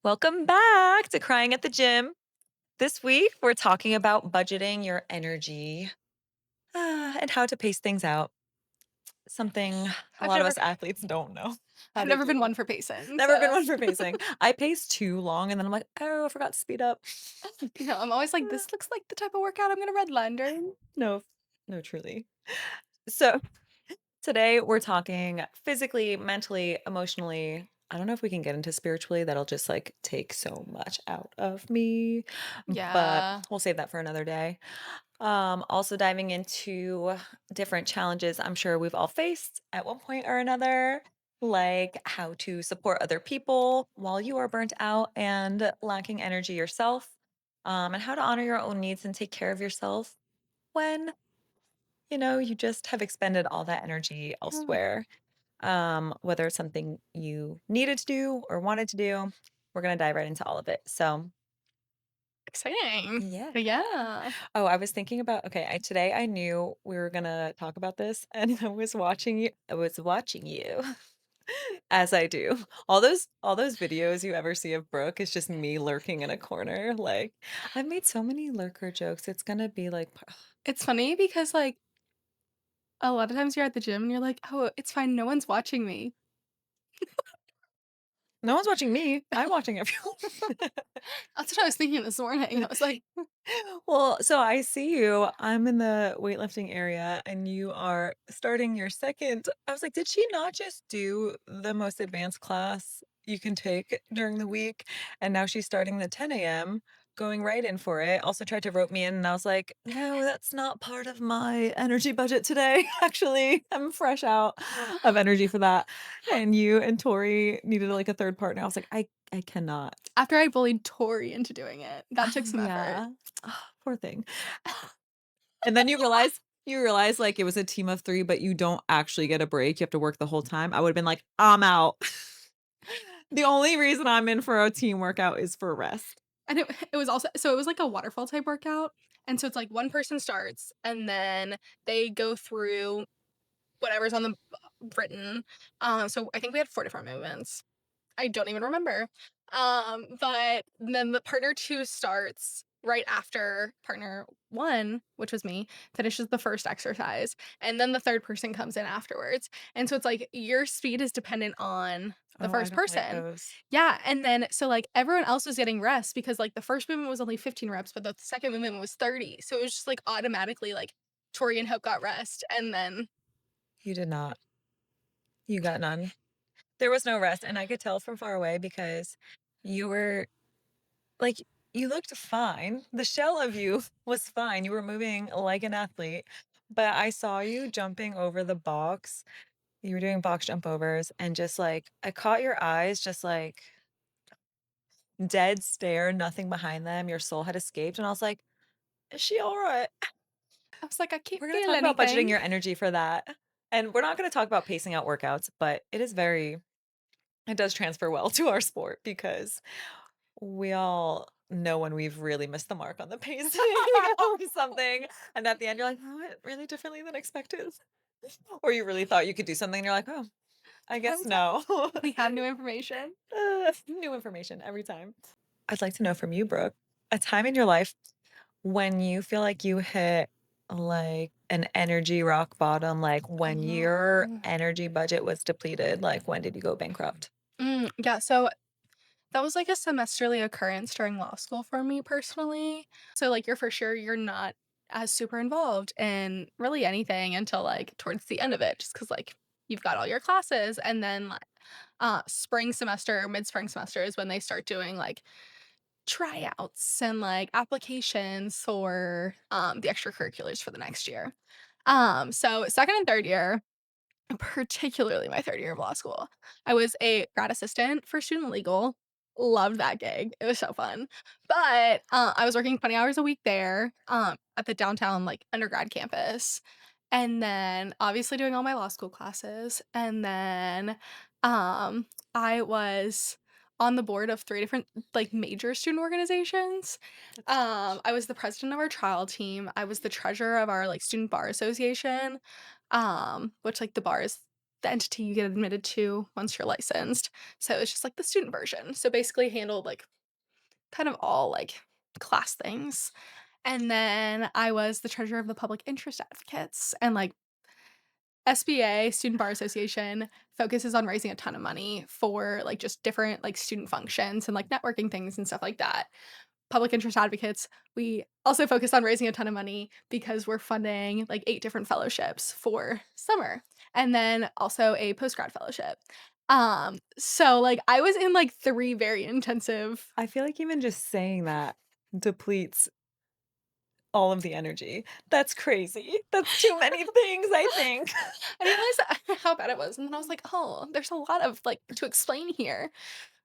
Welcome back to Crying at the Gym. This week, we're talking about budgeting your energy and how to pace things out. Something a I've lot of never us athletes don't know how I've to never been do. one for pacing, Never been so one for pacing. I pace too long and then I'm like, oh, I forgot to speed up. I'm always like, "This looks like the type of workout I'm gonna redline during." No, no, truly. So today we're talking physically, mentally, emotionally. I don't know if we can get into spiritually. That'll just like take so much out of me, but Yeah. we'll save that for another day. Also diving into different challenges I'm sure we've all faced at one point or another, like how to support other people while you are burnt out and lacking energy yourself, and how to honor your own needs and take care of yourself when you just have expended all that energy Mm, elsewhere. Whether it's something you needed to do or wanted to do, we're gonna dive right into all of it. So exciting. yeah. Yeah. Oh, I was thinking about okay, today I knew we were gonna talk about this and I was watching you as I do. All those videos you ever see of Brooke is just me lurking in a corner. Like I've made so many lurker jokes. It's gonna be like It's funny because, like, a lot of times you're at the gym and you're like, "Oh, it's fine, no one's watching me." no one's watching me. I'm watching everyone. That's what I was thinking this morning. I was like, Well, so I see you. I'm in the weightlifting area and you are starting your second. I was like, did she not just do the most advanced class you can take during the week? And now she's starting the 10 a.m., going right in for it. Also tried to rope me in, and I was like, no, that's not part of my energy budget today. Actually, I'm fresh out of energy for that. And you and Tori needed like a third partner. I was like, I cannot. after I bullied Tori into doing it, that took Oh, some effort. yeah. Poor thing. And then you realize, like, it was a team of 3, but you don't actually get a break, you have to work the whole time. I would've been like, "I'm out." The only reason I'm in for a team workout is for rest. And it was also so it was like a waterfall type workout, and so it's like one person starts, and then they go through whatever's on the written. So I think we had 4 different movements. I don't even remember. But then the partner 2 starts right after partner 1, which was me, finishes the first exercise, and then the third person comes in afterwards. And so it's like your speed is dependent on the Oh, I first don't like person. those. Yeah, and then so like everyone else was getting rest because like the first movement was only 15 reps, but the second movement was 30. So it was just like automatically like Tori and Hope got rest, and then You did not. You got none. There was no rest, and I could tell from far away because you were like, you looked fine. The shell of you was fine. You were moving like an athlete, but I saw you jumping over the box. You were doing box jump overs and just, like, I caught your eyes just, like, dead stare, nothing behind them, your soul had escaped, and I was like, "Is she alright?" I was like, I can't We're gonna feel talk about budgeting anything. your energy for that, and we're not gonna talk about pacing out workouts, but it does transfer well to our sport because we all know when we've really missed the mark on the pacing or something, and at the end, you're like, "Oh, it really differently than expected." Or you really thought you could do something, and you're like, "Oh, I guess Turns out no." we have new information. New information every time. I'd like to know from you, Brooke, a time in your life when you feel like you hit like an energy rock bottom, like when your Mhm. energy budget was depleted, like when did you go bankrupt? Yeah, so that was like a semesterly occurrence during law school for me personally. So like you're for sure you're not as super involved in really anything until like towards the end of it, just because like you've got all your classes, and then like spring semester or mid-spring semester is when they start doing like tryouts and like applications for the extracurriculars for the next year. So second and third year, particularly my 3rd year of law school, I was a grad assistant for student legal. Loved that gig. It was so fun. But, I was working 20 hours a week there, at the downtown, like, undergrad campus, and then obviously doing all my law school classes, and then, I was on the board of 3 different, like, major student organizations. That's I was the president of our trial team, I was the treasurer of our, like, student bar association, which, like, the bar is the entity you get admitted to once you're licensed. So it's just like the student version. So basically handled like kind of all like class things. And then I was the treasurer of the public interest advocates, and like SBA, Student Bar Association, focuses on raising a ton of money for like just different like student functions and like networking things and stuff like that. Public interest advocates, we also focus on raising a ton of money because we're funding like 8 different fellowships for summer, and then also a post-grad fellowship. So like I was in like 3 very intensive. I feel like even just saying that depletes all of the energy. That's crazy. That's too many things, I think. I didn't realize how bad it was, and then I was like, "Oh, there's a lot of like to explain here."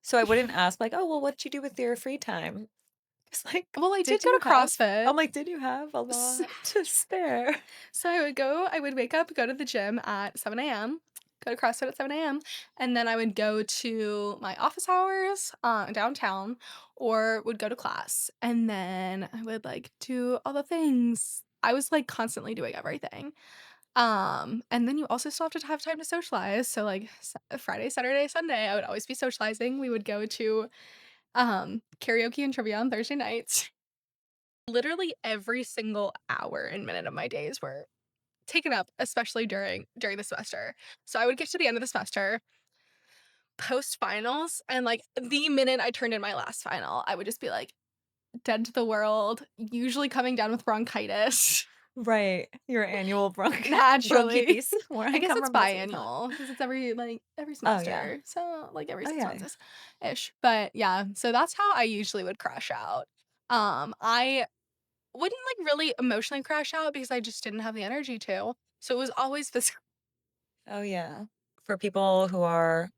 So I wouldn't ask like, "Oh, well, what did you do with your free time?" It's like, Well, I did "Did go you to have" CrossFit. I'm like, "Did you have a S lot to spare?" So I would wake up, go to the gym at 7 AM, go to CrossFit at 7 AM, and then I would go to my office hours, downtown, or would go to class, and then I would, like, do all the things. I was, like, constantly doing everything. And then you also still have to have time to socialize, so, like, Friday, Saturday, Sunday, I would always be socializing. We would go to, karaoke and trivia on Thursday nights. Literally every single hour and minute of my days were taken up, especially during the semester. So I would get to the end of the semester, post finals, and like the minute I turned in my last final, I would just be like dead to the world, usually coming down with bronchitis. Right. Your annual Naturally. bronchitis, where I I guess come it's from, that's what we call it. biannual because it's every Oh, yeah. semester. So like every Oh, 6 yeah, months yeah. is ish. But yeah, so that's how I usually would crash out. I wouldn't like really emotionally crash out because I just didn't have the energy to. So it was always physical. Oh, yeah. For people who are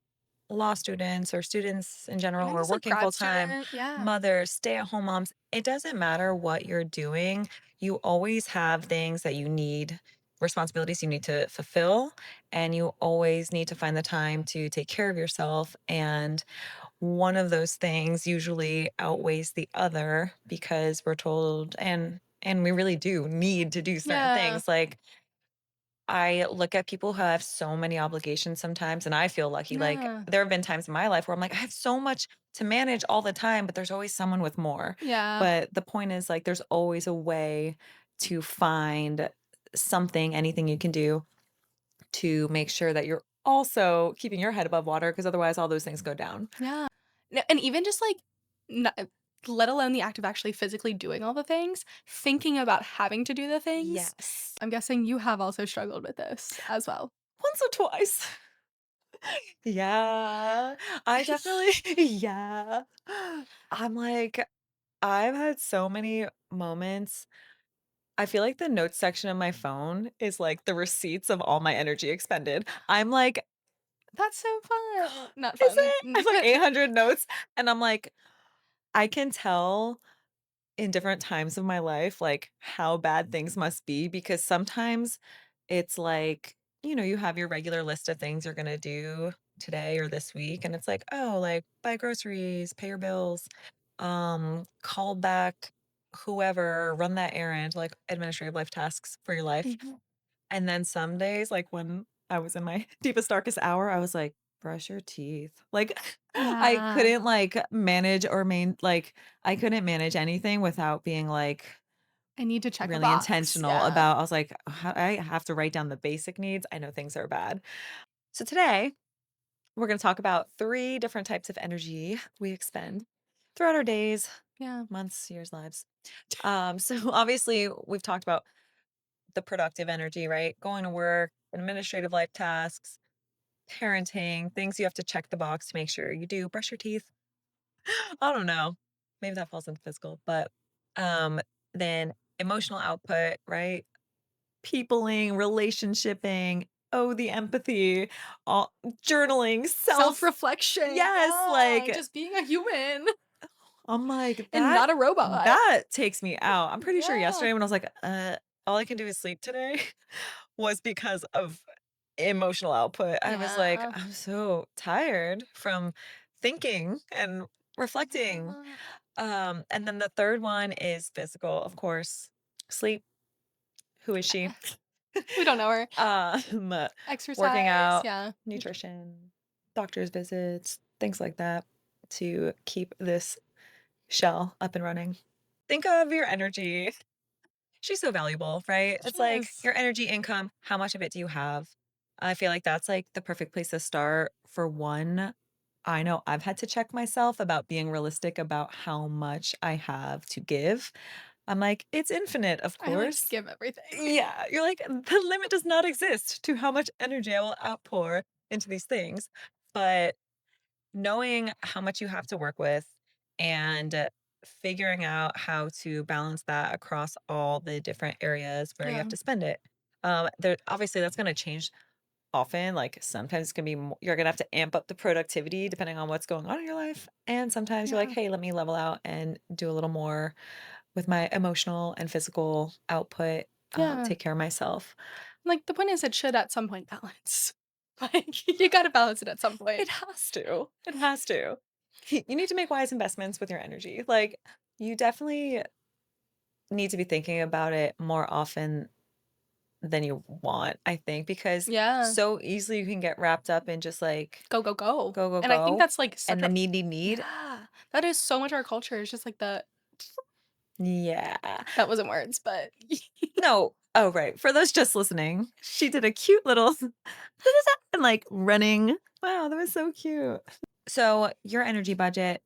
law students or students in general And or just like working grad full time, student, yeah. mothers, stay-at-home moms, it doesn't matter what you're doing. You always have things that you need, responsibilities you need to fulfill, and you always need to find the time to take care of yourself. And one of those things usually outweighs the other because we're told and we really do need to do certain Yeah. things. Like I look at people who have so many obligations sometimes, and I feel lucky. Like, Yeah. there have been times in my life where I'm like, I have so much to manage all the time, but there's always someone with more. Yeah. But the point is, like, there's always a way to find something, anything you can do to make sure that you're also keeping your head above water, because otherwise all those things go down. Yeah. No, and even just like not, let alone the act of actually physically doing all the things, thinking about having to do the things. Yes. I'm guessing you have also struggled with this as well. Once or twice. Yeah. I definitely yeah. I'm like, I've had so many moments. I feel like the notes section of my phone is like the receipts of all my energy expended. I'm like, That's so fun. Not is fun, it? I have like but 800 notes and I'm like, I can tell in different times of my life, like, how bad things must be because sometimes it's like, you have your regular list of things you're gonna do today or this week, and it's like, "Oh, like, buy groceries, pay your bills, call back whoever, run that errand," like, administrative life tasks for your life. Mhm. And then some days, like when I was in my deepest, darkest hour, I was like, brush your teeth. Like, I Yeah. couldn't like manage or I couldn't manage anything without being like I need to check a really box. intentional Yeah. about, I was like, I have to write down the basic needs. I know things are bad. So today we're going to talk about 3 different types of energy we expend throughout our days, Yeah. months, years, lives. So obviously we've talked about the productive energy, right? Going to work, administrative life tasks, parenting, things you have to check the box to make sure you do. Brush your teeth. I don't know. Maybe that falls into physical, but um then emotional output, right? Peopling, relationshiping, oh, the empathy, all journaling, Self-reflection. yes, Yeah. like Just being a human I'm like and not a robot. that takes me out. I'm pretty sure Yeah. yesterday when I was like, all I can do is sleep today was because of emotional output. I was like, Yeah. I'm so tired from thinking and reflecting. Yeah. And then the third one is physical, of course. Sleep. Who is she? We don't know her. Um, working Exercise, out, yeah. nutrition, doctor's visits, things like that to keep this shell up and running. Think of your energy. She's so valuable, right? She It's like is. your energy income, how much of it do you have? I feel like that's like the perfect place to start. For one, I know I've had to check myself about being realistic about how much I have to give. I'm like, it's infinite, of I like to course. give everything. Yeah, you're like, the limit does not exist to how much energy I will outpour into these things. But knowing how much you have to work with and figuring out how to balance that across all the different areas where you have Yeah, to spend it. There obviously that's going to change often. Like sometimes it's going to be you're going to have to amp up the productivity depending on what's going on in your life, and sometimes you're like, yeah, hey, let me level out and do a little more with my emotional and physical output. yeah. Take care of myself. Like, the point is it should at some point balance. Like, you gotta balance it at some point. It has to. It has to. You need to make wise investments with your energy. Like you definitely need to be thinking about it more often than you want, I think, because Yeah. so easily you can get wrapped up in just like Go, go, go. go, go, And I think go, that's, like, and such the a need. yeah. That is so much our culture. It's just like the Yeah. that wasn't words, but No. Oh, right. For those just listening, she did a cute little and like running. Wow, that was so cute. So, your energy budget,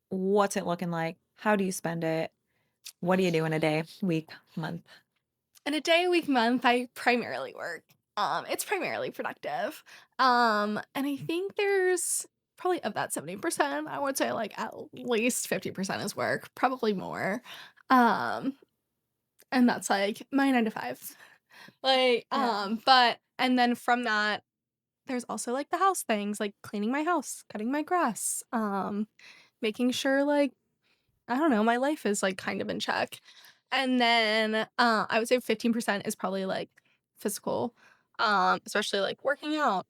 what's it looking like? How do you spend it? What do you do in a day, week, month? in a day, week, month, I primarily work. It's primarily productive. And I think there's probably of that 70%, I would say like at least 50% is work, probably more. Um, and that's like my 9 to 5. Like, Yeah. but and then from that, there's also like the house things, like cleaning my house, cutting my grass, making sure like I don't know, my life is, like, kind of in check. And then, I would say 15% is probably, like, physical, especially, like, working out,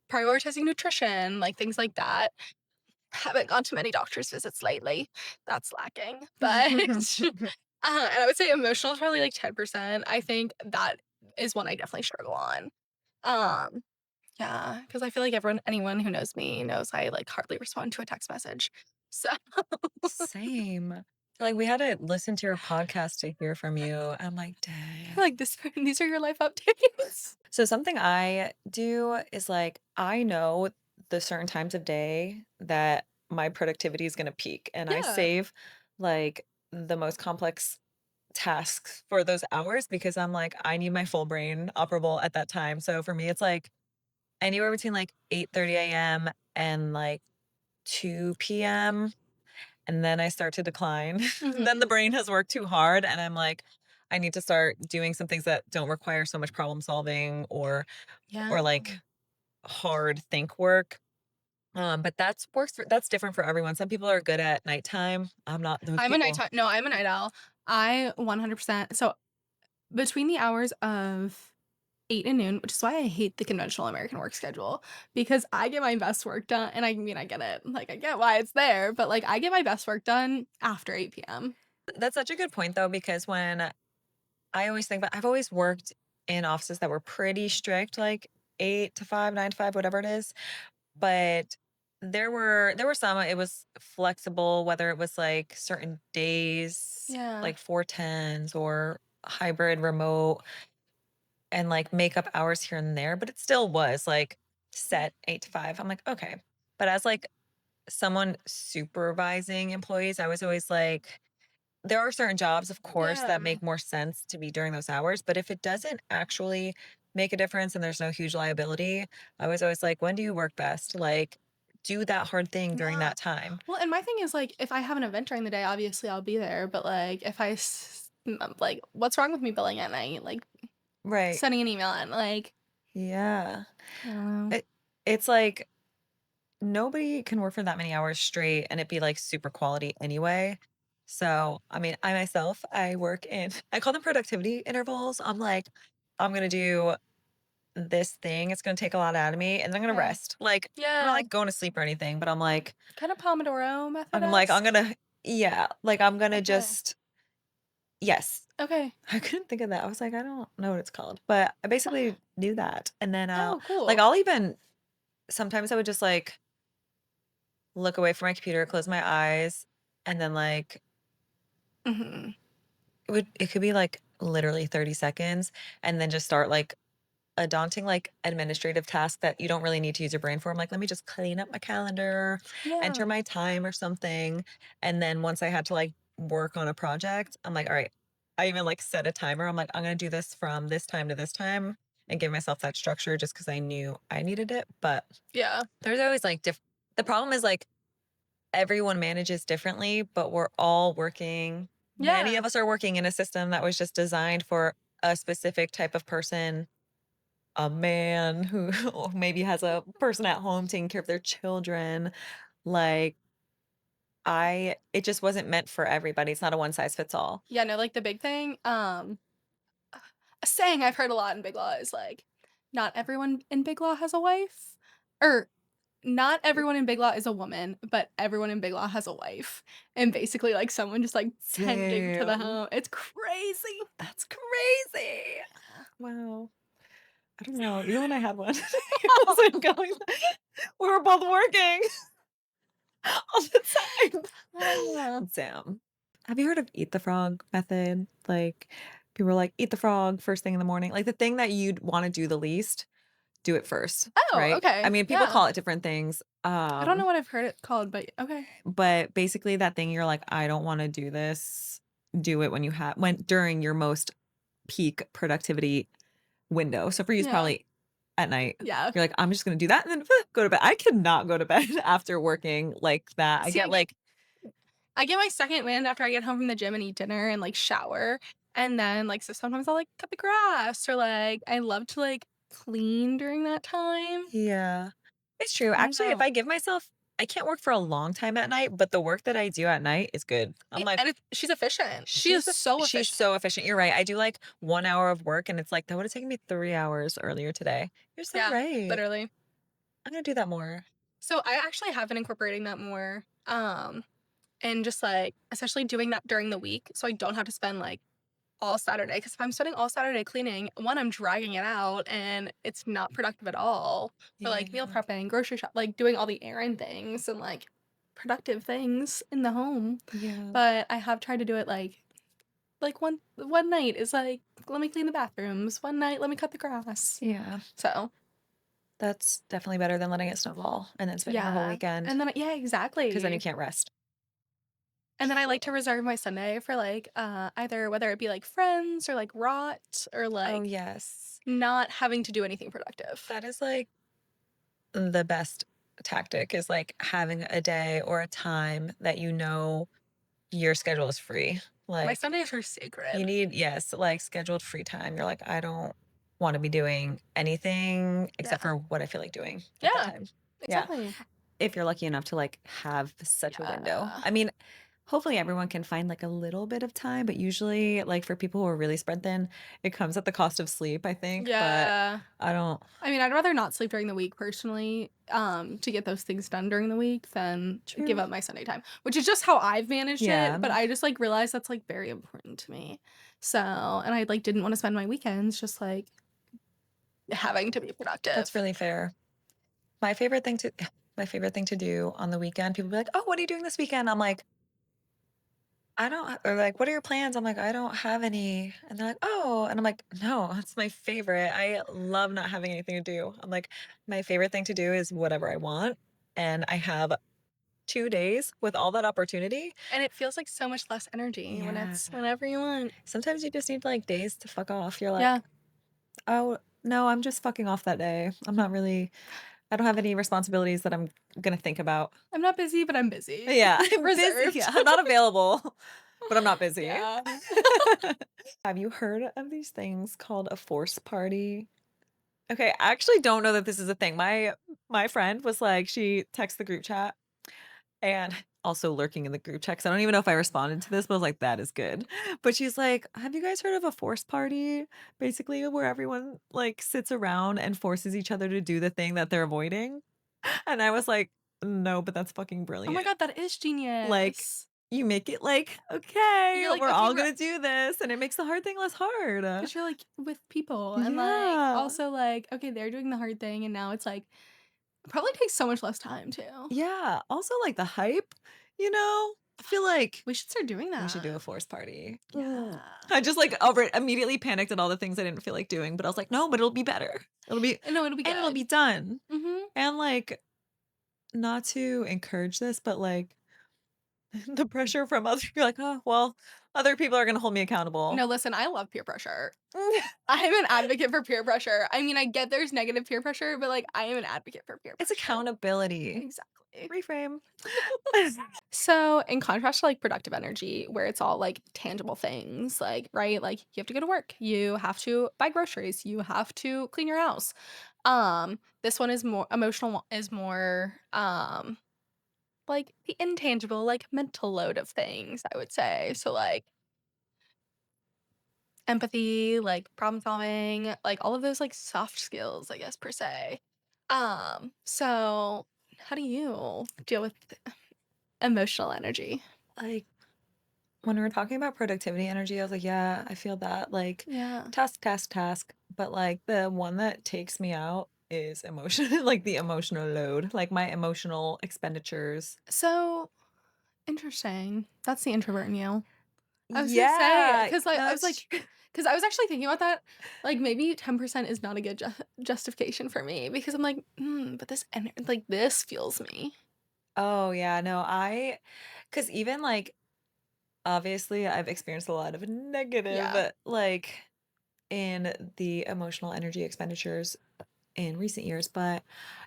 prioritizing nutrition, like, things like that. Haven't gone to many doctor's visits lately. That's lacking, but, and I would say emotional is probably, like, 10%. I think that is one I definitely struggle on. Um, yeah, because I feel like anyone who knows me knows I, like, hardly respond to a text message. So Same. Like, we had to listen to your podcast to hear from you. I'm like, "Dang." like, these are your life updates. So something I do is, like, I know the certain times of day that my productivity is gonna peak, and I Yeah. save, like, the most complex tasks for those hours because I'm like, I need my full brain operable at that time. So for me, it's, like, anywhere between, like, 8:30 AM and, like, 2 PM. And then I start to decline. Then the Mhm. brain has worked too hard, and I'm like, I need to start doing some things that don't require so much problem solving Yeah. or like hard think work. But that's different for everyone. Some people are good at nighttime. I'm not those people. I'm a night owl. I 100% so, between the hours of 8 and noon, which is why I hate the conventional American work schedule, because I get my best work done and I mean, I get it, like, I get why it's there, but, like, I get my best work done after 8 p.m. That's such a good point though, because when I always think about I've always worked in offices that were pretty strict, like 8 to 5, 9 to 5, whatever it is. But there were some it was flexible, whether it was, like, certain days, Yeah. like 410s or hybrid remote and, like, make up hours here and there, but it still was, like, set 8 to 5. I'm like, "Okay." But as, like, someone supervising employees, I was always like there are certain jobs, of course, Yeah. that make more sense to be during those hours, but if it doesn't actually make a difference and there's no huge liability, I was always like, "When do you work best?" Like, do that hard thing during Yeah. that time. Well, and my thing is, like, if I have an event during the day, obviously I'll be there, but, like, if like, what's wrong with me billing at night? Like, Right. sending an email and, like, Yeah. I don't know. It it's like nobody can work for that many hours straight and it be, like, super quality anyway. So, I mean, I myself, I work in I call them productivity intervals. I'm like, "I'm gonna do this thing, it's gonna take a lot out of me, and then I'm gonna Yeah. rest." Like, I'm not, Yeah. like, going to sleep or anything, but Kinda Pomodoro I'm like, I'm method-esque. gonna yeah, like, I'm gonna Okay. just Yes. Okay. I couldn't think of that. I was like, I don't know what it's called, but I basically do that. And then, Oh, like, cool. I'll even sometimes I would just like look away from my computer, close my eyes, and then like Mhm. it could be like literally 30 seconds, and then just start like a daunting like administrative task that you don't really need to use your brain for. I'm like, let me just clean up my calendar, Yeah. enter my time or something. And then once I had to like work on a project, I'm like, all right, I even like set a timer. I'm like, I'm gonna do this from this time to this time and give myself that structure just because I knew I needed it. But Yeah. there's always like the problem is like everyone manages differently, but we're all working. Many Yeah. of us are working in a system that was just designed for a specific type of person, a man who maybe has a person at home taking care of their children. Like, it just wasn't meant for everybody. It's not a one size fits all. Yeah, no, like, the big thing, a saying I've heard a lot in Big Law is, like, "Not everyone in Big Law has a wife," or, "Not everyone in Big Law is a woman, but everyone in Big Law has a wife," and basically, like, someone just, like, tending to the Damn, home. It's crazy. that's crazy. Wow. I don't know. Even when I had one, it wasn't going. We were both working all the time. Ah. Damn. Have you heard of eat the frog method? Like, people are like, eat the frog first thing in the morning. Like, the thing that you'd want to do the least, do it first, Oh, right? I okay, mean, people yeah. call it different things. I don't know what I've heard it called, but okay. But basically that thing you're like, I don't want to do this. Do it when during your most peak productivity window. So for you, it's Yeah. probably at night. Yeah. You're like, I'm just gonna do that and then go to bed. I cannot go to bed after working like that. I See, get like, I get my second wind after I get home from the gym and eat dinner and, like, shower, and then, like, so sometimes I'll, like, cut the grass or, like, I love to, like, clean during that time. yeah, it's true. I don't Actually, if know. I give myself, I can't work for a long time at night, but the work that I do at night is good. I'm Yeah, like, and she's efficient. She is so she's efficient. so efficient. You're right. I do like 1 hour of work and it's like, that would have taken me 3 hours earlier today. You're so Yeah, right. literally. I'm gonna do that more. So I actually have been incorporating that more, and just, like, especially doing that during the week so I don't have to spend, like, all Saturday. Because if I'm spending all Saturday cleaning, 1, I'm dragging it out, and it's not productive at all for, like, meal Yeah. prepping, grocery shop like, doing all the errand things and, like, productive things in the home. Yeah. But I have tried to do it, like, one night is like, "Let me clean the bathrooms." One night, "Let me cut the grass." Yeah. So, That's definitely better than letting it snowball and then spending your whole yeah. weekend And then yeah, because then you exactly. can't rest. And then I like to reserve my Sunday for, like, either whether it be, like, friends or, like, rot or, Oh, like, yes. not having to do anything productive. That is like the best tactic is like having a day or a time that you know your schedule is free. My Like Sundays are you sacred. need, yes, like scheduled free time. You're like, I don't want to be doing anything except Yeah. for what I feel like doing at that Yeah, time. Yeah. exactly. If you're lucky enough to, like, have such a window. Yeah. I mean, hopefully everyone can find, like, a little bit of time, but usually, like, for people who are really spread thin, it comes at the cost of sleep, I think, but Yeah. I don't. I mean, I'd rather not sleep during the week personally, to get those things done during the week than give True. up my Sunday time, which is just how I've managed Yeah, it, but I just, like, realized that's, like, very important to me. So and I, like, didn't wanna spend my weekends just, like, having to be that's productive. really fair. My favorite thing to my favorite thing to do on the weekend, people be like, "Oh, what are you doing this weekend?" I'm like, "I don't," or like, "What are your plans?" I'm like, "I don't have any." And they're like, "Oh," and I'm like, "No, that's my favorite. I love not having anything to do." I'm like, "My favorite thing to do is whatever I want." And I have 2 days with all that opportunity. And it feels like so much less energy when Yeah. it's whenever you want. Sometimes you just need, like, days to fuck off. You're Yeah. like, "Oh, no, I'm just fucking off that day. I don't have any responsibilities that I'm gonna think about." I'm not busy, but I'm busy. Yeah, I'm busy. Yeah, Reserved. I'm not available, but I'm not busy. Yeah. Have you heard of these things called a force party? Okay, I actually don't know that this is a thing. My friend was like, she texted the group chat and also lurking in the group chat 'cause I don't even know if I responded to this, but I was like, "That is good." But she's like, "Have you guys heard of a force party?" Basically, where everyone, like, sits around and forces each other to do the thing that they're avoiding. And I was like, "No, but that's fucking Oh my brilliant." god, that is Like, genius. you make it like, "Okay, You're like, we're "Okay, all we're" gonna do this," and it makes the hard thing less hard. 'cause you're, like, with people and, like, Yeah. also, like, okay, they're doing the hard thing, and now it's, like, probably takes so much less time too. Yeah, also, like, the hype, you know? I feel like We should start doing we should do that. a forest party. Yeah. I just, like, over immediately panicked at all the things I didn't feel like doing, but I was like, "No, but it'll be better. It'll be No, it'll be and it'll good. be done." Mhm. And, like, not to encourage this, but, like, the pressure from other you're like, "Oh, well, other people are gonna hold me accountable." No, listen, I love peer pressure. I am an advocate for peer pressure. I mean, I get there's negative peer pressure, but, like, I am an advocate for peer It's pressure. accountability. Exactly. Reframe. So, in contrast to, like, productive energy, where it's all, like, tangible things, like, right? Like, you have to go to work, you have to buy groceries, you have to clean your house. This one is more emotional is more, like, the intangible, like, mental load of things, I would say. So, like, empathy, like, problem solving, like, all of those, like, soft skills, I guess, per se. So how do you deal with emotional energy? Like, when we were talking about productivity energy, I was like, "Yeah, I feel that." Like, Yeah. task, task, task, but, like, the one that takes me out is emotion like, the emotional load, like, my emotional expenditures. So, interesting. That's the introvert in you. I was gonna say, Yeah, 'cause, like, I was that's like true. 'cause I was actually thinking about that, like, maybe 10% is not a good justification for me because I'm like, "Mm, but like, this fuels me." Oh, yeah, no, because even, like, obviously, I've experienced a lot of Yeah. negative, like, in the emotional energy expenditures in recent years, but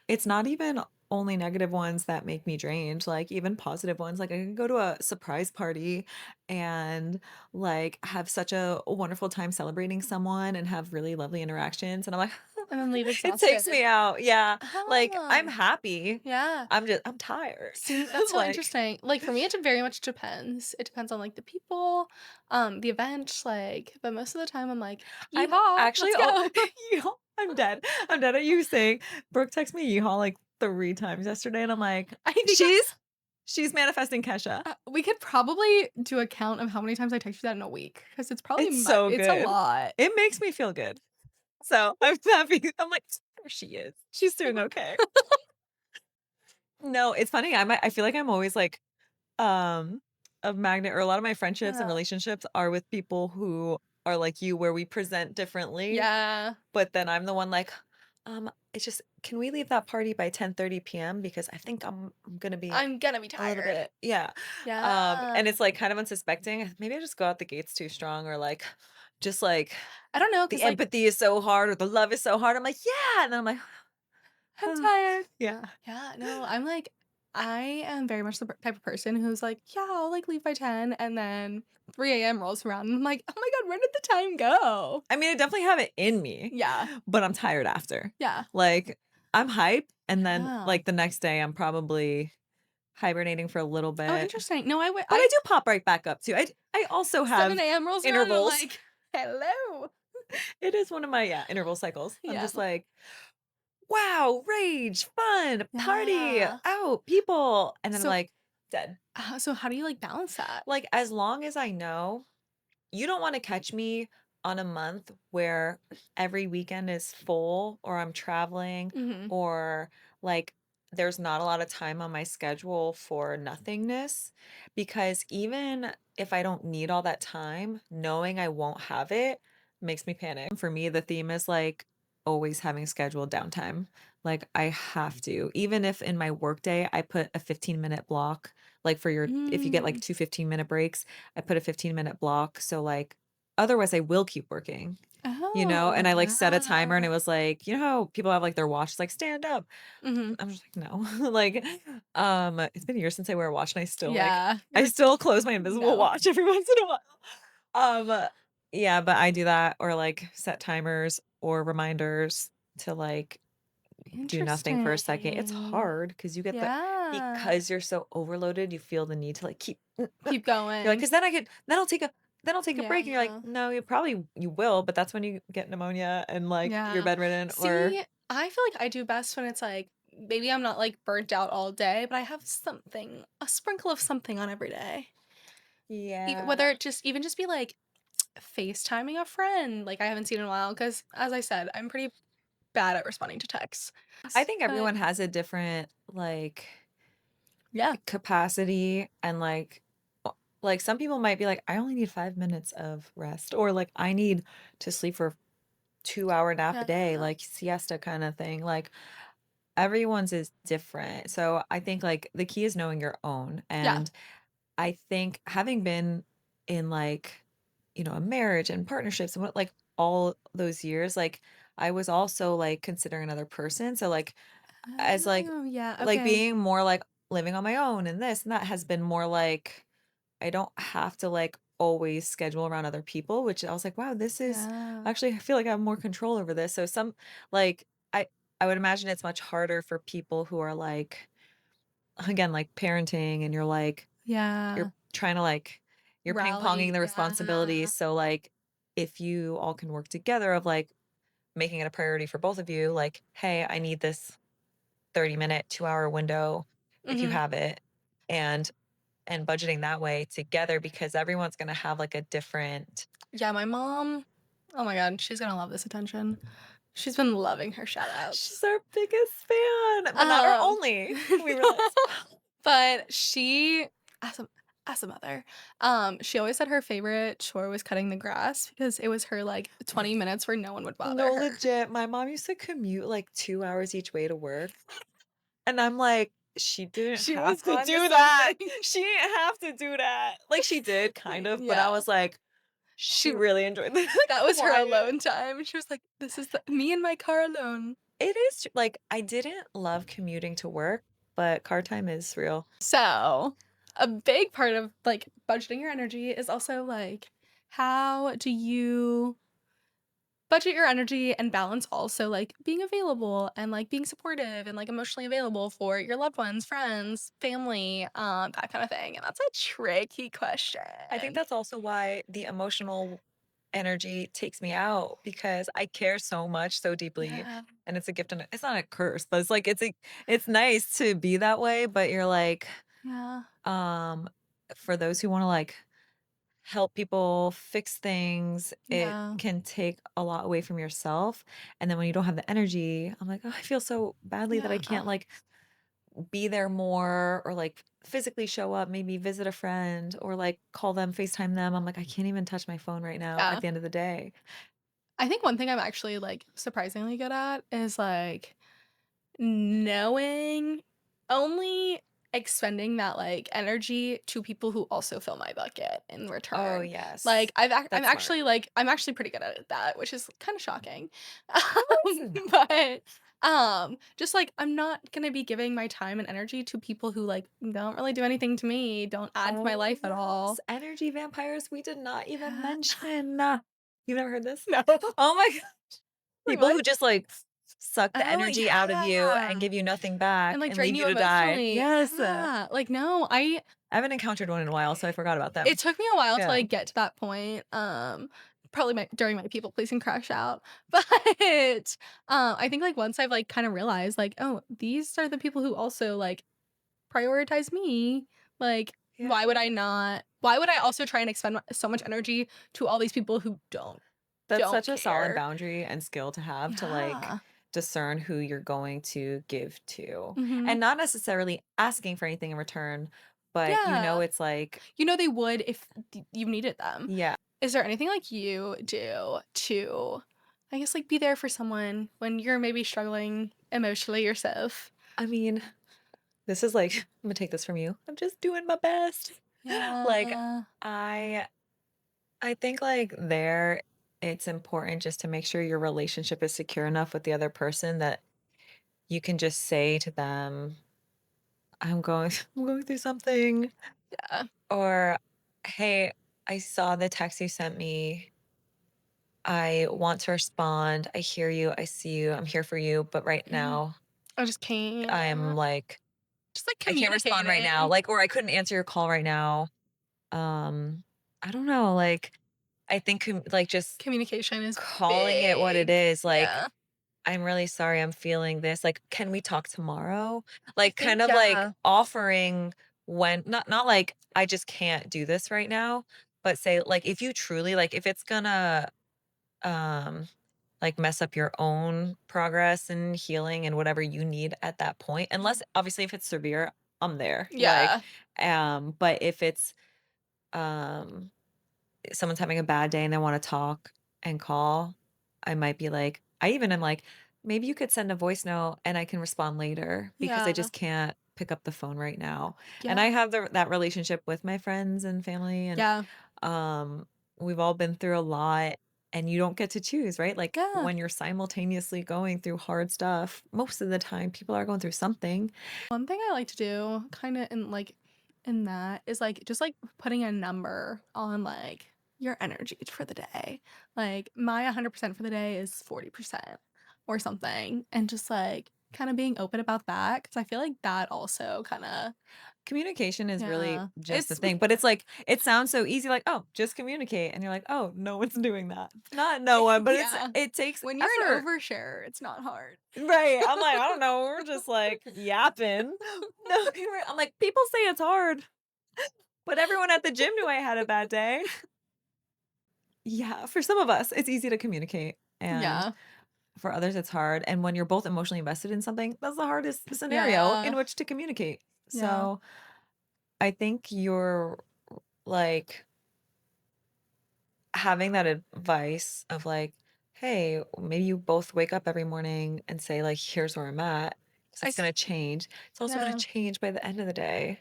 it's not even only negative ones that make me drained, like, even positive ones, like, I can go to a surprise party and, like, have such a wonderful time celebrating someone and have really lovely interactions, and I'm like, And then leave it takes exhausted. me out, yeah, like, I'm Ah, happy, yeah. I'm tired, See, that's so like, interesting. Like, for me, it very much depends. It depends on, like, the people, the event, like, but most of the time, I'm like, I'm "Yeehaw, actually let's oh, go." yeehaw, I'm dead at you saying Brooke texted me yeehaw, like, 3 times yesterday, and I'm like, I think she's manifesting Kesha. we could probably do a count of how many times I text you that in a week because it's probably It's so it's a good. lot. It makes me feel good. So, I'm happy. I'm like, "There she is. She's doing okay." No, it's funny, I feel like I'm always, like, um, a magnet or a lot of my friendships and Yeah. relationships are with people who are like you, where we present differently, Yeah. but then I'm the one like, it's just can we leave that party by 10:30 PM because I think I'm gonna be I'm gonna be a little tired. bit" yeah, Yeah. and it's, like, kind of unsuspecting. Maybe I just go out the gates too strong or, like, just, like, I don't know, the cause like, empathy is so hard or the love is so hard. I'm like, "Yeah," and then I'm like, I'm tired. yeah. Yeah, no, I'm like I am very much the type of person who's like, "Yeah, I'll, like, leave by 10," and then 3 a.m. rolls around, and I'm like, "Oh my god, where did the time go?" I mean, I definitely have it in me, Yeah. but I'm tired after. Yeah. Like, I'm hype, and then, Yeah. like, the next day, I'm probably hibernating for a little Oh, bit, interesting. No, but I do pop right back up too. I also have 7 a.m. rolls around, and I'm intervals. like, "Hello." It is one of my, yeah, interval cycles. I'm Yeah. just like, "Wow, rage, fun, party, Yeah. out, people," and then I'm So, like, dead. so how do you, like, balance that? Like, as long as I know you don't wanna catch me on a month where every weekend is full or I'm traveling Mhm. or, like, there's not a lot of time on my schedule for nothingness, because even if I don't need all that time, knowing I won't have it makes me panic. For me, the theme is, like, always having scheduled downtime. Like, I have to. Even if in my workday, I put a 15-minute block, like, for your if you get, like, Mm. 2 15-minute breaks, I put a 15-minute block, so, like, otherwise I will keep working, you know, Oh, and I, like, set a timer and yeah. it was like, you know how people have, like, their watch, it's like, "Stand up." Mhm. I'm just like, "No." Like, it's been years since I wear a watch and Yeah. I You're like, still close my invisible "No." watch every once in a while. Yeah, but I do that or, like, set timers or reminders to, like, do nothing for a second. It's Interesting. hard because you get the Yeah. because you're so overloaded, you feel the need to, like, keep Keep you're like, going. "'Cause then I'll take a break," and you're like, Yeah. "No, you will, but that's when you get pneumonia and, like, you're Yeah. bedridden or" See, I feel like I do best when it's like maybe I'm not like burnt out all day, but I have something, a sprinkle of something on every day. Yeah. whether it just even just be like FaceTiming a friend, like I haven't seen in a while, because as I said, I'm pretty bad at responding to texts. I think But everyone has a different, like, yeah, capacity and, like, some people might be like, "I only need 5 minutes of rest," or, like, "I need to sleep for 2-hour nap a day," yeah, like, siesta kinda thing, like, everyone's is different, so I think, like, the key is knowing your own, yeah, and I think having been in, like, a marriage and partnerships and what like, all those years, like, I was also, like, considering another person, so, like, as, oh yeah, okay, being more, like, living on my own and this and that has been more, like, I don't have to, like, always schedule around other people, which I was like, "Wow, this is yeah, actually I feel like I have more control over this." So like, I I would imagine it's much harder for people who are, like, again, like, parenting and you're yeah, trying to, like you're ping-ponging rally, the yeah, responsibilities, so, like, if you all can work together of, like, making it a priority for both of you, like, "Hey, I need this 30-minute, 2-hour window," if you hmm, have it, and budgeting that way together because everyone's gonna have, like, a different yeah. My mom, oh my god, she's gonna love this attention. She's been loving her shout outs. she's our biggest fan, but not our Um, only, we realize. but she as a as a mother, she always said her favorite chore was cutting the grass because it was her, like, 20 minutes where no one would bother No, her. legit, my mom used to commute, like, 2 hours each way to work, and I'm like, "She didn't She have was to onto do that. something. She didn't have to do that." Like, she did kind of, but I Yeah. was like, She "She really enjoyed the that was her quiet." alone time. She was like, "This is the me in my car alone." It is like, I didn't love commuting to work, but car time is real. So, a big part of, like, budgeting your energy is also, like, how do you budget your energy and balance also, like, being available and, like, being supportive and, like, emotionally available for your loved ones, friends, family, that kinda thing, and that's a tricky I think question. that's also why the emotional energy takes me out because I care so much, so deeply, Yeah, and it's a gift and it's not a curse, but it's like it's nice to be that way, but you're like, yeah, um, for those who wanna, like, help people fix things, it yeah, can take a lot away from yourself, and then when you don't have the energy, I'm like, "Oh, I feel so badly that I yeah, can't, like, be there more or, like, physically show up, maybe visit a friend or, like, call them, FaceTime them." I'm like, "I can't even touch my phone right now at yeah. the end of the day." I think one thing I'm actually, like, surprisingly good at is, like, knowing only expending that, like, energy to people who also fill my bucket in Oh, return. yes. Like, I'm That's smart. actually, like I'm actually pretty good at that, which is kinda shocking. No, it's not. But, just, like, I'm not gonna be giving my time and energy to people who, like, don't really do anything to me, don't add to my Oh, life at yes. all. Energy vampires we did not even Yeah. mention. You've never heard this? No. Oh my god. Like, People what? who just, like, suck the Oh, energy out of you and yeah. give you nothing And, back like, and drain leave you you to die. emotionally. Yes. Yeah. Like, no, I I haven't encountered one in a while, so I forgot about it them. took me a while to, Yeah. like, get to that point, probably during my people pleasing crash out, but, I think, like, once I've, like, kinda realized, like, "Oh, these are the people who also, like, prioritize me," like, Yeah. why would I also try and expend so much energy to all these people who That's don't such a solid care? boundary and skill to have to, like, Yeah. discern who you're going to give to, Mhm. and not necessarily asking for anything in return, but Yeah. it's like You know they would if you needed them. yeah. Is there anything, like, you do to, I guess, like, be there for someone when you're maybe struggling emotionally yourself? I mean, this is like I'm gonna take this from you. I'm just doing my best. Like, Yeah. I I think, like, it's important just to make sure your relationship is secure enough with the other person that you can just say to them, "I'm going I'm going through something," Yeah. or, "Hey, I saw the text you sent me. I want to respond. I hear you. I see you. I'm here for you, but right Mhm. now, I just can't. I'm like, Just, like, I can't respond right now." communicating. Like, or I couldn't answer your call right now. Um, I don't know, like, I think like, just Communication is calling it what it big. is, like, Yeah. "I'm really sorry I'm feeling this, like, can we talk tomorrow?" I Like, think kind of, like, yeah. offering when not like, "I just can't do this right now," but say, like, if you truly like, if it's gonna, um, like, mess up your own progress and healing and whatever you need at that point, unless obviously, if it's severe, I'm there, like, Yeah. but if it's, um someone's having a bad day and they wanna talk and call, I might be like I even am like, "Maybe you could send a voice note and I can respond later because I Yeah. just can't pick up the phone right now." And Yeah. I have that relationship with my friends and family, and, Yeah. um, we've all been through a lot, and you don't get to choose, right? Like, Yeah. when you're simultaneously going through hard stuff, most of the time, people are going through something. One thing I like to do kinda in that is, like, just, like, putting a number on, like, your energy for the day. Like, my 100% for the day is 40% or something, and just, like, kinda being open about that because I feel like that also kinda Communication is really yeah. just the It's thing, but it's like it sounds so easy, like, "Oh, just communicate," and you're like, "Oh, no one's doing that." Not no one, but yeah. it takes When you're an effort. overshare, it's not hard. Right, I'm like, "I don't know, we're just, like, yapping." No, I'm like, "People say it's hard, but everyone at the gym knew I had a bad day." Yeah, for some of us, it's easy to communicate, and Yeah. for others, it's hard, and when you're both emotionally invested in something, that's the hardest scenario in Yeah. which to communicate. Yeah. So, I think you're, like having that advice of like, "Hey, maybe you both wake up every morning and say like, 'Here's where I'm at.'" 'Cause I it's s gonna change. It's also gonna yeah. change by the end of the day.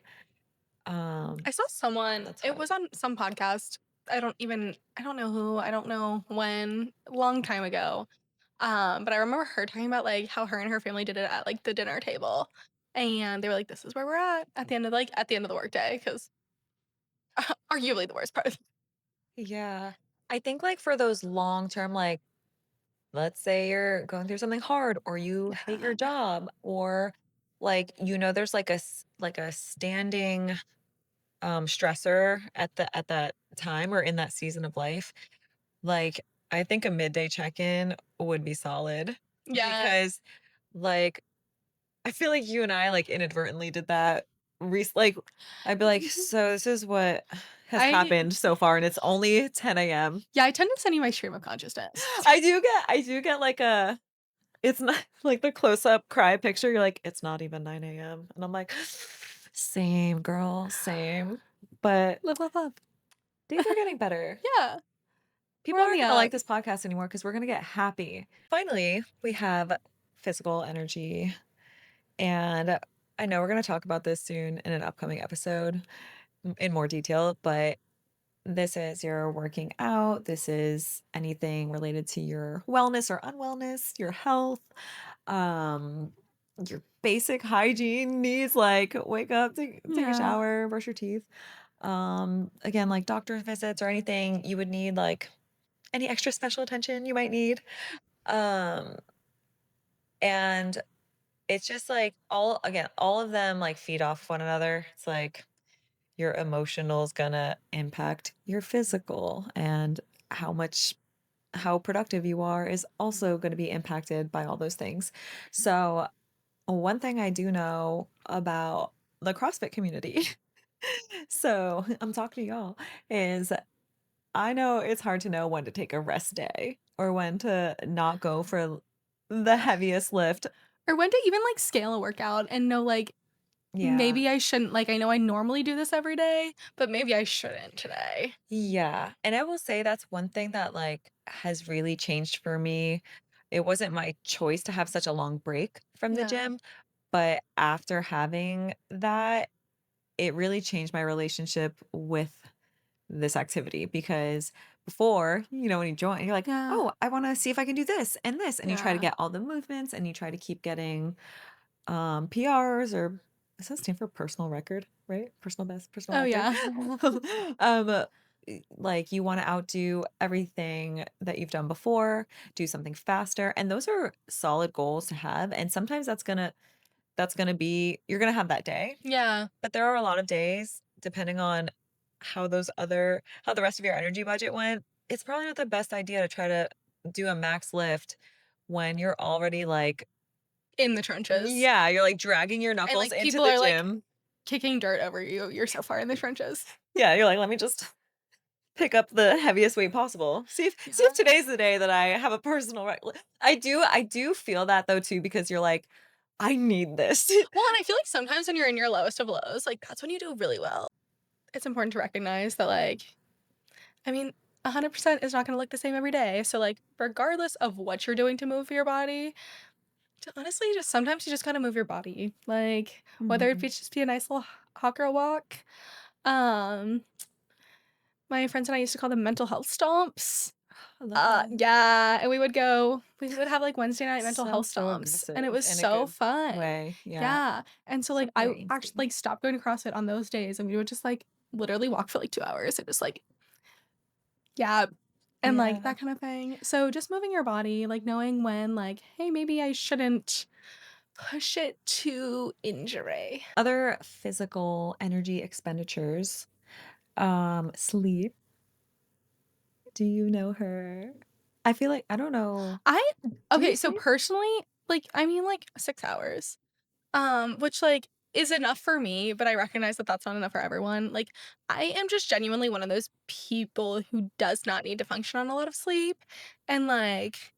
Um, I saw someone that's it hard. was on some podcast. I don't know who, I don't know when, long time ago. But I remember her talking about, like, how her and her family did it at, like, the dinner table. And they were like, "This is where we're at the end of, at the end of the workday," 'cause arguably the worst part of Yeah. I think like for those long term, like, let's say you're going through something hard or you hate your yeah. job or like, there's like like a standing stressor at that time or in that season of life. Like, I think a midday check-in would be solid Yeah. because, like, I feel like you and I, like, inadvertently did that like, I'd be like, "So this is what has I happened so far, and it's only 10 AM." yeah, I tend to send you my stream of consciousness. I do get, like, a it's not like the close-up cry picture, you're like, "It's not even 9 AM," and I'm like, "Same, girl, same." But Love, love, love. things are getting better. Yeah, we're People on the aren't gonna like up. this podcast anymore because 'cause we're gonna get happy. Finally, we have physical energy, and I know we're gonna talk about this soon in an upcoming episode in more detail, but this is your working out, this is anything related to your wellness or unwellness, your health, um, your basic hygiene needs, like wake up, take a Yeah. shower, brush your teeth. Again, like doctor's visits or anything you would need, like any extra special attention you might need. Um, and it's just like all of them like feed off one another. It's like your emotional is gonna impact your physical, and how productive you are is also going to be impacted by all those things. So, one thing I do know about the CrossFit community, so I'm talking to y'all, is I know it's hard to know when to take a rest day or when to not go for the heaviest lift. Or when to even, like, scale a workout and know, like, Yeah. maybe I shouldn't I know I normally do this every day, but maybe I shouldn't today. Yeah. And I will say that's one thing that like has really changed for me. It wasn't my choice to have such a long break from the Yeah. gym, but after having that, it really changed my relationship with this activity because before, when you join, you're like, Yeah. "Oh, I want to see if I can do this and this." And you try to Yeah. get all the movements and you try to keep getting PRs, or does that stand for personal record, right? Personal best, personal Oh, record. yeah. um like you want to outdo everything that you've done before, do something faster. And those are solid goals to have. And sometimes that's gonna be you're gonna have that day. Yeah. But there are a lot of days, depending on how the rest of your energy budget went, it's probably not the best idea to try to do a max lift when you're already like In the trenches. yeah, you're like dragging your And, knuckles like, into people the are, like, gym. kicking dirt over you. You're so far in the trenches. Yeah, you're like, "Let me just pick up the heaviest weight possible. See if Yeah. today's the day that I have a personal I do feel that though too because you're like, "I need this." Well, and I feel like sometimes when you're in your lowest of lows, like, that's when you do really well. It's important to recognize that, like, I mean, 100% is not gonna look the same every day, so, like, regardless of what you're doing to move your body, honestly, just sometimes you just gotta move your body, like, whether it Mhm. be just be a nice little hot girl walk. um, my friends and I used to call them mental health stomps. I love that. Yeah, and we would have, like, Wednesday night mental health Sounds so stomps, and it aggressive was in a so good fun. way, yeah. Yeah, and so, like, So I actually, crazy. like, stopped going to CrossFit on those days, and we would just, like, literally walk for, like, 2 hours and just, like, yeah, and, like, Yeah. that kind of thing. So, just moving your body, like, knowing when, like, "Hey, maybe I shouldn't push it to injury." Other physical energy expenditures, sleep. Do you know her? I feel like I don't know. I Do you okay, so sleep? personally, like, I mean, like, 6 hours. Which, like, is enough for me, but I recognize that that's not enough for everyone. Like, I am just genuinely one of those people who does not need to function on a lot of sleep, and, like,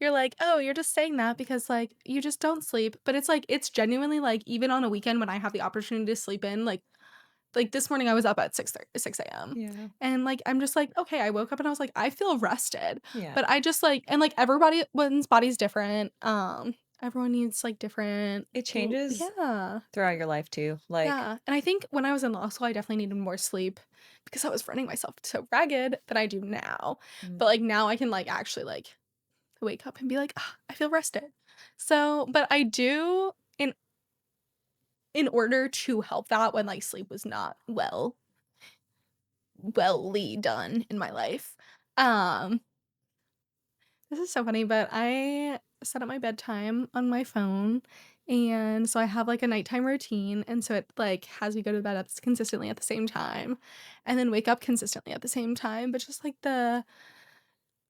you're like, "Oh, you're just saying that because, like, you just don't sleep," but it's like, it's genuinely, like, even on a weekend when I have the opportunity to sleep in, like, this morning I was up at 6 a.m., Yeah. and, like, I'm just like, "Okay," I woke up and I was like, "I feel rested," Yeah. but I just, like, and, like, everybody's body's different, everyone needs, like, different It l changes yeah, throughout your life too, like yeah, and I think when I was in law school, I definitely needed more sleep because I was running myself so ragged than I do now, but, mm, like, now I can, like, actually, like, wake up and be like, "Ah, I feel rested." So but I do in order to help that when, like, sleep was not welly done in my life. Um, this is so funny, but I set up my bedtime on my phone, and so I have, like, a nighttime routine, and so it, like, has me go to bed at consistently at the same time, and then wake up consistently at the same time, but just, like, the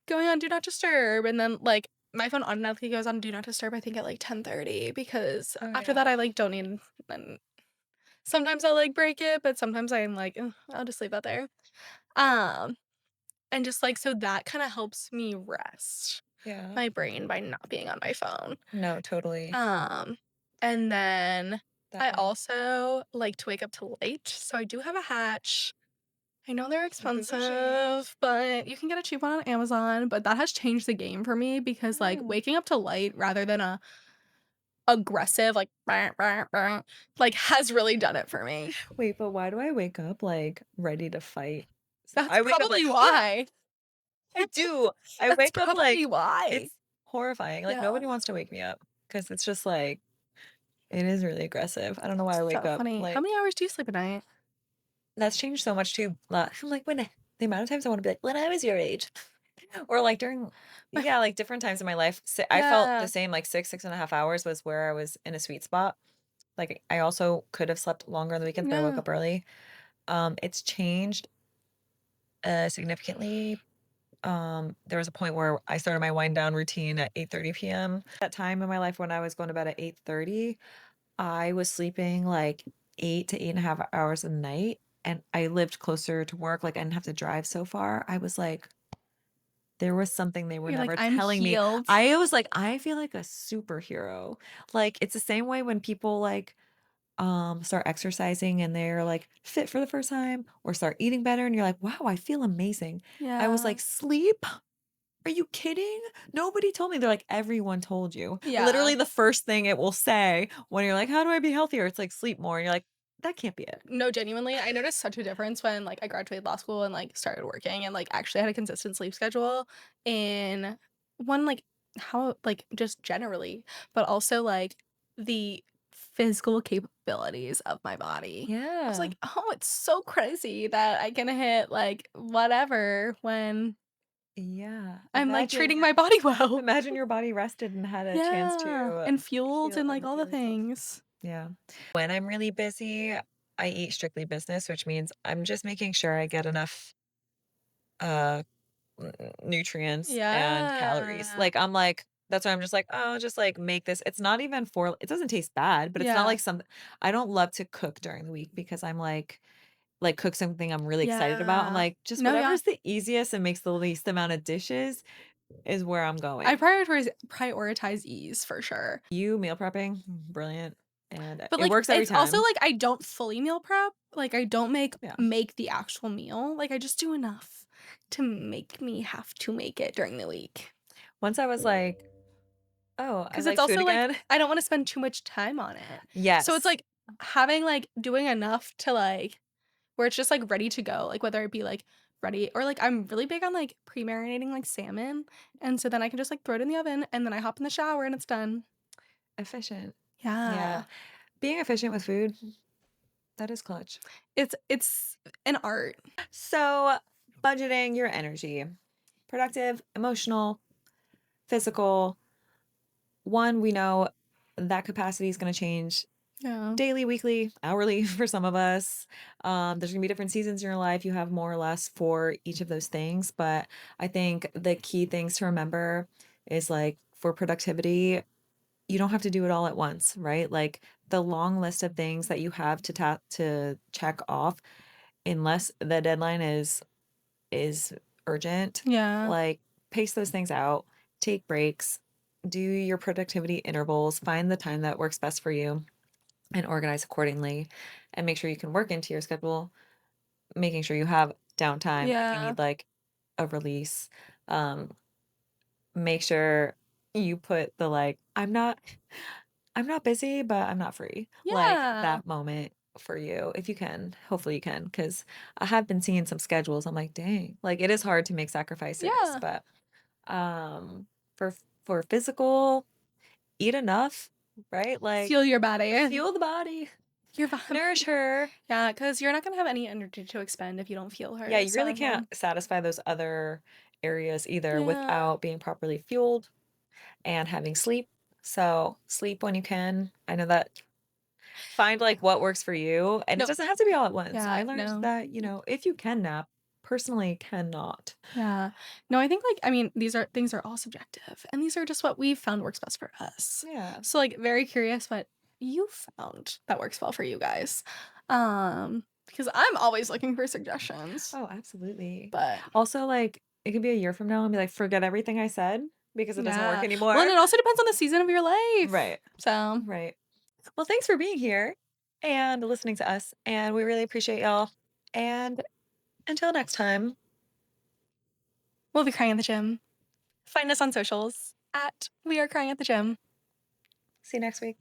going on do not disturb, and then, like, my phone automatically goes on do not disturb, I think, at, like, 10:30 because oh, after yeah. that, I, like, don't need and sometimes I'll, like, break it, but sometimes I'm like, "Ugh, I'll just leave that there." Um And just, like, so that kinda helps me rest Yeah. my brain by not being on my phone. No, totally. Um, and then That I one. also like to wake up to light, so I do have a hatch. I know they're Bougie. expensive, but you can get a cheap one on Amazon, but that has changed the game for me because, like, Mm. waking up to light rather than a aggressive, like, "Bah, bah, bah," like, has really done it for me. Wait, but why do I wake up, like, ready to fight? That's I wake up like, probably why. I do. I That's wake up probably like why. it's horrifying, like, Yeah. nobody wants to wake me up because it's just, like it is really aggressive. I don't know why I wake So up, funny. How like many hours do you sleep a night? that's changed so much too. I'm like, when the amount of times I wanna be like, "When I was your age." Or, like, during My yeah, like, different times in my life, I felt the yeah. same, like, 6.5 hours was where I was in a sweet spot. Like, I also could have slept longer on the weekends, but I woke Yeah. up early. It's changed, significantly. There was a point where I started my wind down routine at 8:30 PM. That time in my life when I was going to bed at 8:30, I was sleeping, like, 8 to 8.5 hours a night, and I lived closer to work, like, I didn't have to drive so far. I was like there was something they were You're like, never "I'm telling me. healed." I was like, I feel like a superhero. Like, it's the same way when people, like, start exercising and they're, like, fit for the first time or start eating better and you're like, "Wow, I feel amazing." I was Yeah. like, "Sleep? Are you kidding? Nobody told me." They're like, "Everyone told you." Yeah. Literally the first thing it will say when you're like, "How do I be healthier?" It's like, "Sleep more." And you're like, "That can't be it." No, genuinely, I noticed such a difference when, like, I graduated law school and, like, started working and, like, actually had a consistent sleep schedule in one, like, how like, just generally, but also, like, the physical capabilities of my body. I was Yeah. like, "Oh, it's so crazy that I can hit, like, whatever when Yeah. I'm, like, treating my body well." Imagine your body rested and had a chance Yeah, to and fueled heal and, like, and all the heal yourself. things. Yeah. When I'm really busy, I eat strictly business, which means I'm just making sure I get enough uh nutrients and calories. Yeah. Like I'm like That's why I'm just like, "Oh, just, like, make this." It's not even for it doesn't taste bad, but it's not Yeah. like some I don't love to cook during the week because I'm like, cook something I'm really excited about. I'm Yeah. like, just No, yeah. whatever's the easiest and makes the least amount of dishes is where I'm I going. prioritize ease for sure. You meal prepping, brilliant, and But, it like, works every it's also, time. like, I don't fully meal prep. Like, I don't Yeah. make the actual meal. Like, I just do enough to make me have to make it during the week. Once I was like, "Oh, I 'Cause it's like food also, like, again." I don't wanna spend too much time on it. So it's, Yes. like, having, like doing enough to, like where it's just, like, ready to go, like, whether it be, like, ready or, like, I'm really big on, like, pre-marinating, like, salmon, and so then I can just, like, throw it in the oven, and then I hop in the shower, and it's done. Efficient. Yeah. Yeah. Being efficient with food, that is clutch. It's an art. So, budgeting your energy. Productive, emotional, physical. One, we know that capacity is gonna change Yeah. daily, weekly, hourly for some of us. There's gonna be different seasons in your life. You have more or less for each of those things. But I think the key things to remember is like for productivity, you don't have to do it all at once, right? Like the long list of things that you have to check off, unless the deadline is urgent, Yeah. like pace those things out, take breaks, do your productivity intervals, find the time that works best for you and organize accordingly and make sure you can work into your schedule, making sure you have downtime if you Yeah. need like a release. Um, make sure you put the like, I'm not busy, but I'm not free. Like Yeah. that moment for you if you can. Hopefully you can because I have been seeing some schedules. I'm like, dang, like it is hard to make sacrifices, Yeah. but for physical, eat enough, right? Like Fuel your body. fuel the body, Your body. nourish her. Yeah, because 'cause you're not gonna have any energy to expend if you don't feel Yeah, her, you really so, yeah. can't satisfy those other areas either Yeah. without being properly fueled and having sleep. So, sleep when you can. I know that find like what works for you, and it No. doesn't have to be all at once. I Yeah, learned no. that, if you can nap, personally cannot. Yeah. No, I think, like I mean, things are all subjective, and these are just what we've found works best for us. Yeah. So, like, very curious what you found that works well for you guys. Because I'm always looking for suggestions, Oh, absolutely. but Also, like, it could be a year from now and be like, forget everything I said because it doesn't work yeah. Well, and anymore. it also depends on the season of your life. Right. So, Right. Well, thanks for being here and listening to us. And we really appreciate y'all. And until next time, we'll be crying at the gym. Find us on socials at We Are Crying at the Gym. see you next week.